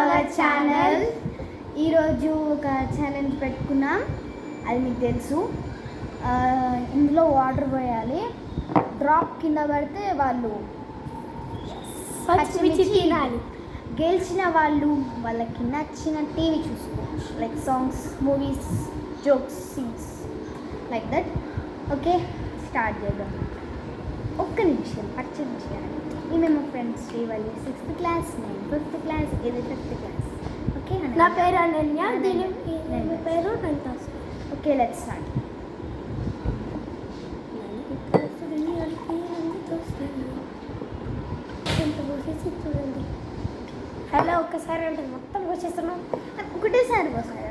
Our channel. ఈరోజు ఒక challenge పెట్టుకున్నాం, అది మీకు తెలుసు. ఇందులో వాటర్ పోయాలి, డ్రాప్ కింద పడితే వాళ్ళు పచ్చిమిర్చి తినాలి. గెలిచిన వాళ్ళు వాళ్ళకి నచ్చిన టీవీ చూసుకోవచ్చు, like songs, movies, jokes, scenes like that. Okay, start చేద్దాం. ఒక్క నిమిషం పచ్చడి చేయాలి. ఈమె మా ఫ్రెండ్స్ శ్రీవల్లి, 6th క్లాస్, నేను 5th క్లాస్, ఇది 5th క్లాస్. ఓకే, నా పేరు అనన్య, దీని పేరు నంతాస్. Okay, let's start. చూడండి, హలో ఒక్కసారి అంటే మొత్తం వచ్చేస్తున్నాం. ఒకటేసారి పోసారు.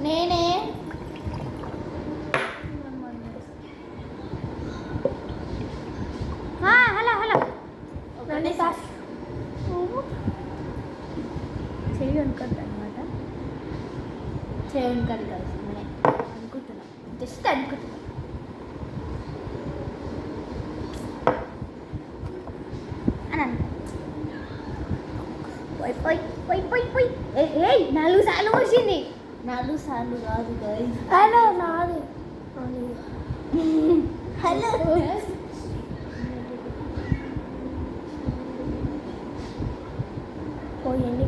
నేనే హలో హలో చెయ్యి అనుకోద్దు అనమాట. చెయ్యి అనుకోదు కాదు, నేనే అనుకుంటున్నా, జస్ట్ అనుకుంటున్నా. అని అనుకో. పోయి పోయి పోయి పోయి పోయి. ఏ 4 సార్లు వచ్చింది. 4 సార్లు కాదు గైస్. హలో నాది హలో పోయండి.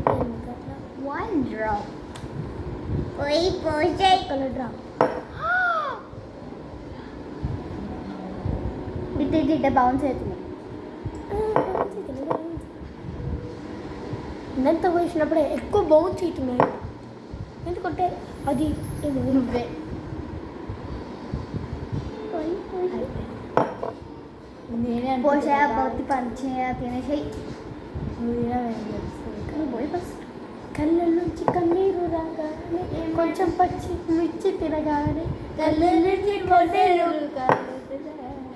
1 డ్రాప్ పోయి పోసే కలర్ డ్రాప్. ఇట్ట బౌన్స్ అవుతుంది. ఇదంతా పోసినప్పుడే ఎక్కువ బౌన్స్ అవుతున్నాయి, ఎందుకంటే అది నువ్వే పోసా బౌతి పంచే తినేసాయి. పోయి ఫస్ట్ కళ్ళ నుంచి కన్నీరు రాగానే, కొంచెం పచ్చి మిర్చి తినగానే కళ్ళ నుంచి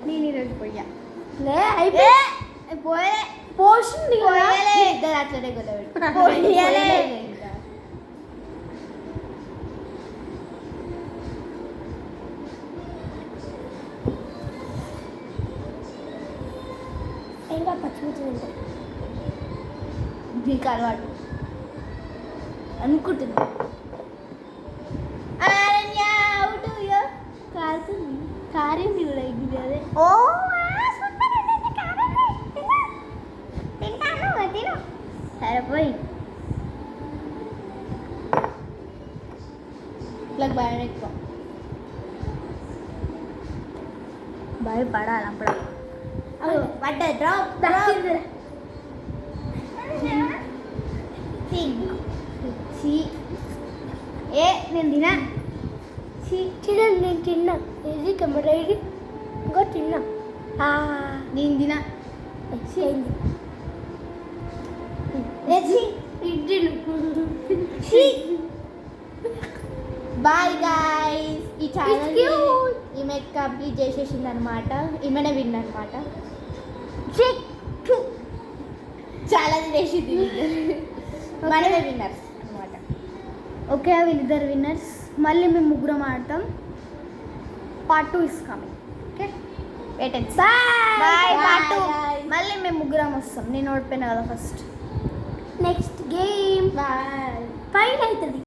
నేను ఈరోజు పోయా. లే అయిపోయి పోయే పోసింది కదా. ఇద్దరు అట్లనే గొడవ. ఇంకా పచ్చిమిర్చి తింటాయి. నీకు అలవాటు అనుకుంటున్నా. కారుతుంది, కారింది కూడా ఎగ్గిది. అదే ఓ సరిపోయి ఇట్లా భయం ఎక్కువ, భయపడాలి అప్పుడు. పడ్డ డ్రాప్ ఏ నేను తినా. తినండి, నేను తిన్నా. ఇది కెమెరా, ఇది ఇంకా తిన్నా. నేను తినా. Bye guys. ఈ ఛానల్ ఈమె కంప్లీట్ చేసేసింది అనమాట. ఈమెనే విన్ అనమాట. చాలా చేసింది, మనమే విన్నర్స్ అనమాట. ఓకే, వీళ్ళిద్దరు విన్నర్స్. మళ్ళీ మేము ముగ్గురం ఆడతాం. Part 2 is coming. Okay, wait and bye. Part 2 మళ్ళీ మేము ముగ్గురం వస్తాం. నేను ఓడిపోయినా కదా first. Next game bye. Fine అవుతుంది.